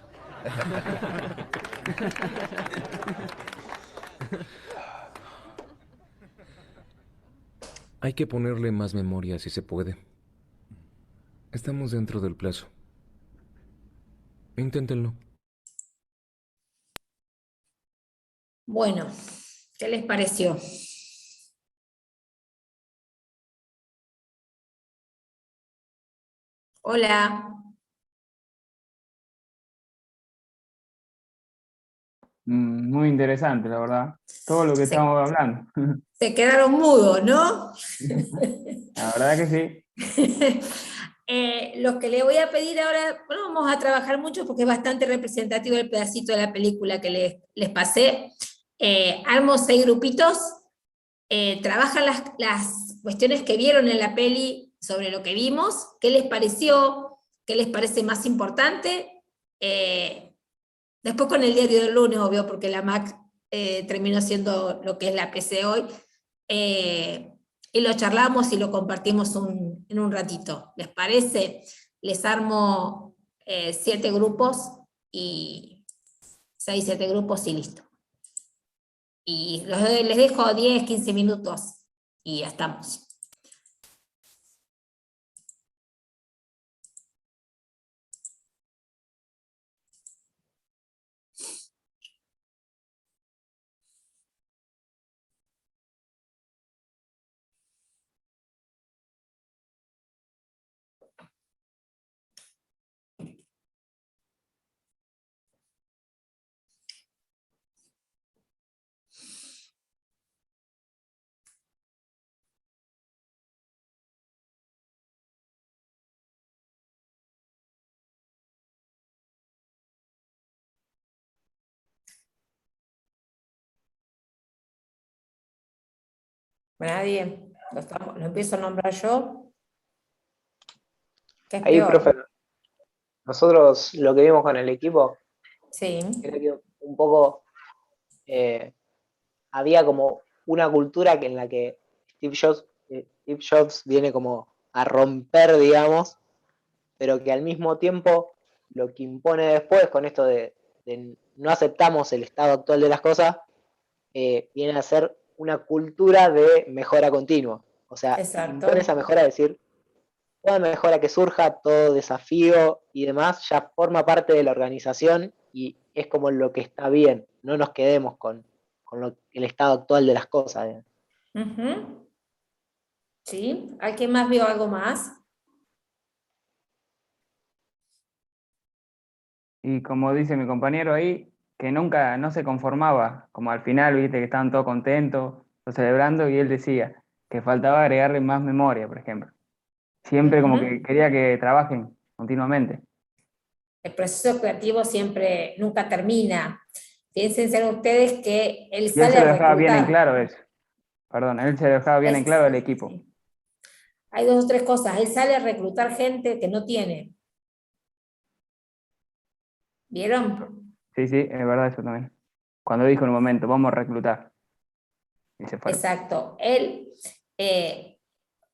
Hay que ponerle más memoria si se puede. Estamos dentro del plazo. Inténtenlo. Bueno, ¿qué les pareció? Hola. Muy interesante, la verdad. Todo lo que Se, estamos hablando. se quedaron mudos, ¿no? La verdad que sí. Lo que le voy a pedir ahora, bueno, vamos a trabajar mucho porque es bastante representativo el pedacito de la película que les pasé. Armo 6 grupitos, trabajan las cuestiones que vieron en la peli sobre lo que vimos, qué les pareció, qué les parece más importante. Después con el diario del lunes, obvio, porque la Mac terminó siendo lo que es la PC hoy. Y lo charlamos y lo compartimos en un ratito. ¿Les parece? Les armo 7 grupos y 6, 7 grupos y listo. Y les dejo 10, 15 minutos y ya estamos. Nadie. Lo empiezo a nombrar yo. ¿Qué es Ahí, peor? profe, nosotros lo que vimos con el equipo Sí. era que un poco había como una cultura en la que Steve Jobs viene como a romper, digamos, pero que al mismo tiempo lo que impone después con esto de no aceptamos el estado actual de las cosas, viene a ser una cultura de mejora continua. O sea, Exacto. impone esa mejora de decir, toda mejora que surja, todo desafío y demás, ya forma parte de la organización y es como lo que está bien. No nos quedemos con el estado actual de las cosas. Ujú. ¿Sí? ¿Alguien más vio algo más? Y como dice mi compañero ahí, que nunca, no se conformaba, como al final, viste, que estaban todos contentos, todos celebrando, y él decía que faltaba agregarle más memoria, por ejemplo. Siempre como Ujú. que quería que trabajen continuamente. El proceso creativo siempre, nunca termina. Piensen ustedes que él Y él sale se a lo dejaba bien en reclutar. claro eso. Perdón, él se lo dejaba bien en claro al equipo. Sí. Hay dos o tres cosas. Él sale a reclutar gente que no tiene. ¿Vieron? Sí, sí, es verdad eso también. Cuando dijo en un momento, vamos a reclutar. Y se fueron. Exacto. Él,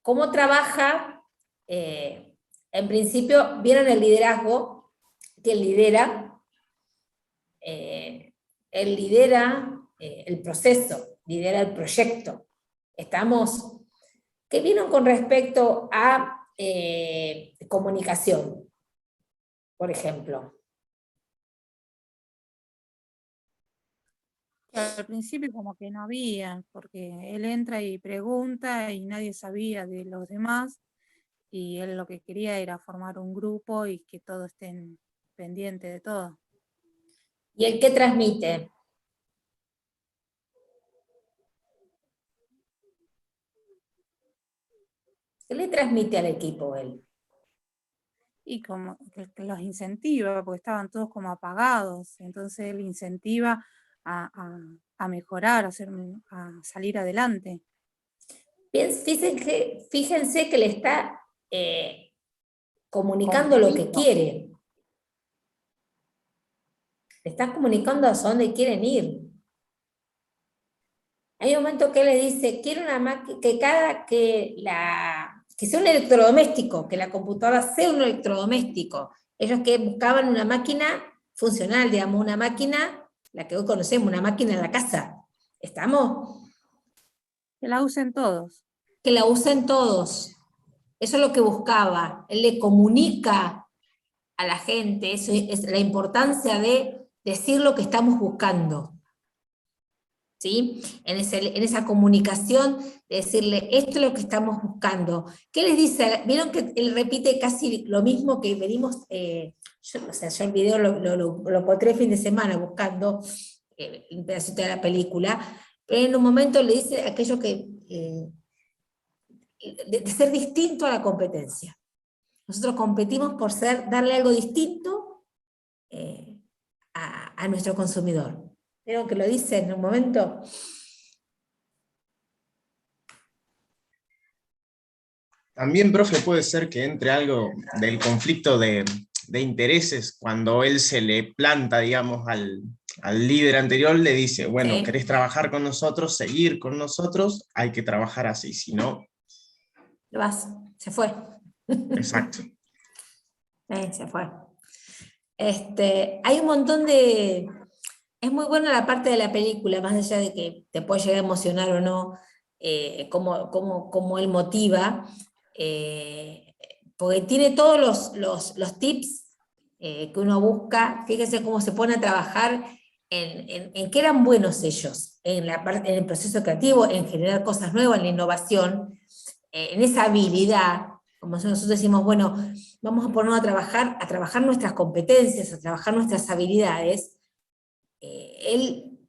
¿cómo trabaja? En principio, ¿vieron el liderazgo? Que él lidera. Él lidera el proceso, lidera el proyecto. Estamos. ¿Qué vieron con respecto a comunicación, por ejemplo? Al principio como que no había, porque él entra y pregunta y nadie sabía de los demás y él lo que quería era formar un grupo y que todos estén pendientes de todo. ¿Y el qué transmite? ¿Qué le transmite al equipo él? Y como que los incentiva, porque estaban todos como apagados, entonces él incentiva a mejorar, a salir adelante. Fíjense que le está comunicando lo que quiere. Le está comunicando hacia dónde quieren ir. Hay un momento que él le dice, quiero una máquina, que sea un electrodoméstico, que la computadora sea un electrodoméstico. Ellos que buscaban una máquina funcional, digamos, una máquina, la que hoy conocemos, una máquina en la casa. ¿Estamos? Que la usen todos. Que la usen todos. Eso es lo que buscaba. Él le comunica a la gente, eso es la importancia de decir lo que estamos buscando. ¿Sí? En esa comunicación, de decirle, esto es lo que estamos buscando. ¿Qué les dice? Vieron que él repite casi lo mismo que venimos, yo el video lo encontré el fin de semana buscando un pedacito de la película, pero en un momento le dice aquello que, de ser distinto a la competencia. Nosotros competimos por darle algo distinto a nuestro consumidor. Vieron que lo dice en un momento. También, profe, puede ser que entre algo del conflicto de intereses cuando él se le planta, digamos, al líder anterior, le dice, bueno, Sí. ¿querés trabajar con nosotros, seguir con nosotros? Hay que trabajar así, si no... Se fue. Exacto. Se fue. Hay un montón de... Es muy buena la parte de la película, más allá de que te puede llegar a emocionar o no, cómo él motiva, porque tiene todos los tips que uno busca. Fíjese cómo se pone a trabajar en qué eran buenos ellos, en el proceso creativo, en generar cosas nuevas, en la innovación, en esa habilidad, como nosotros decimos, bueno, vamos a ponernos a trabajar nuestras competencias, a trabajar nuestras habilidades. Él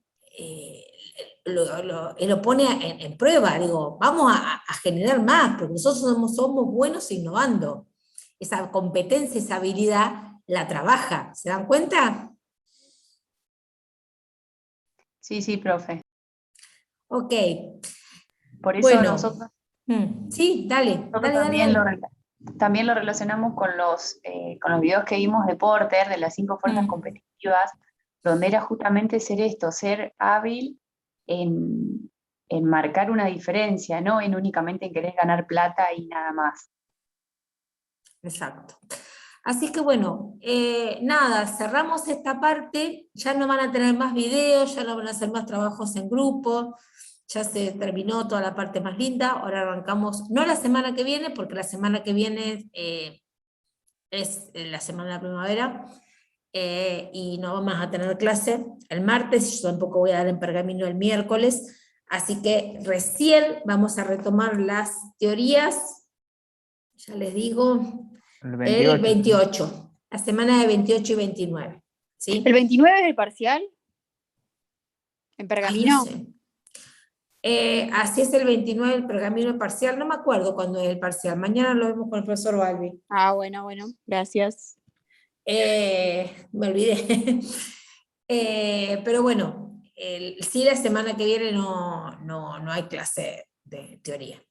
lo pone en prueba, digo, vamos a generar más, porque nosotros somos buenos innovando. Esa competencia, esa habilidad, la trabaja, ¿se dan cuenta? Sí, profe. Ok. Por eso Bueno, nosotros, sí, dale, nosotros dale, también, dale. también lo relacionamos con los videos que vimos de Porter, de las 5 fuerzas competitivas, donde era justamente ser esto, ser hábil en marcar una diferencia, no en únicamente en querer ganar plata y nada más. Exacto. Así que bueno, nada, cerramos esta parte, ya no van a tener más videos, ya no van a hacer más trabajos en grupo, ya se terminó toda la parte más linda, ahora arrancamos, no la semana que viene, porque la semana que viene es la semana de la primavera, y no vamos a tener clase el martes, yo tampoco voy a dar en Pergamino el miércoles, así que recién vamos a retomar las teorías, ya les digo, el 28, la semana de 28 y 29. ¿Sí? ¿El 29 es el parcial? ¿En Pergamino? Ay, no sé. Así es el 29 el pergamino parcial, no me acuerdo cuándo es el parcial, mañana lo vemos con el profesor Balbi. Ah, bueno, gracias. Me olvidé. Pero bueno, sí, la semana que viene no hay clase de teoría.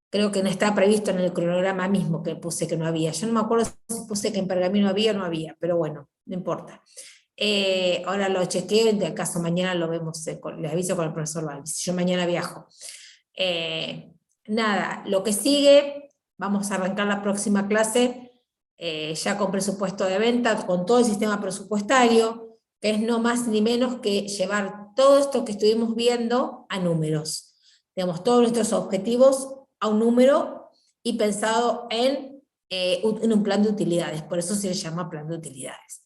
Creo que no está previsto en el cronograma mismo que puse que no había. Yo no me acuerdo si puse que en Pergamino había o no había, pero bueno, no importa. Ahora lo chequeo y de acaso mañana lo vemos, les aviso con el profesor Balbi, yo mañana viajo. Nada, lo que sigue, vamos a arrancar la próxima clase ya con presupuesto de venta, con todo el sistema presupuestario, que es no más ni menos que llevar todo esto que estuvimos viendo a números. Digamos, todos nuestros objetivos a un número y pensado en un plan de utilidades, por eso se le llama plan de utilidades.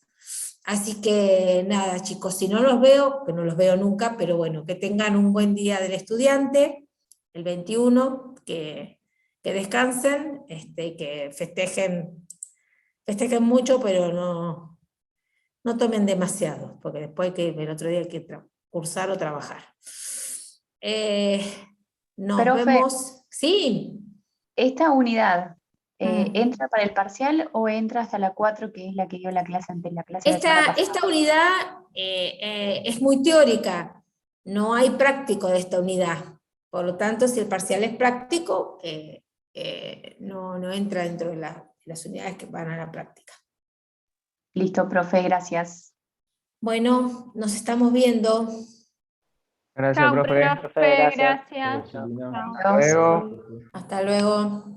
Así que nada, chicos, si no los veo, que no los veo nunca, pero bueno, que tengan un buen día del estudiante, el 21, que descansen, que festejen mucho, pero no tomen demasiado, porque después el otro día hay que cursar o trabajar. Nos Profe, vemos, sí. ¿esta unidad entra para el parcial o entra hasta la 4, que es la que dio la clase ante la clase de la semana pasada? Esta unidad es muy teórica, no hay práctico de esta unidad, por lo tanto, si el parcial es práctico, no entra dentro de las unidades que van a la práctica. Listo, profe, gracias. Bueno, nos estamos viendo. Gracias, profe. Profe, gracias. Gracias. Hasta luego. Hasta luego.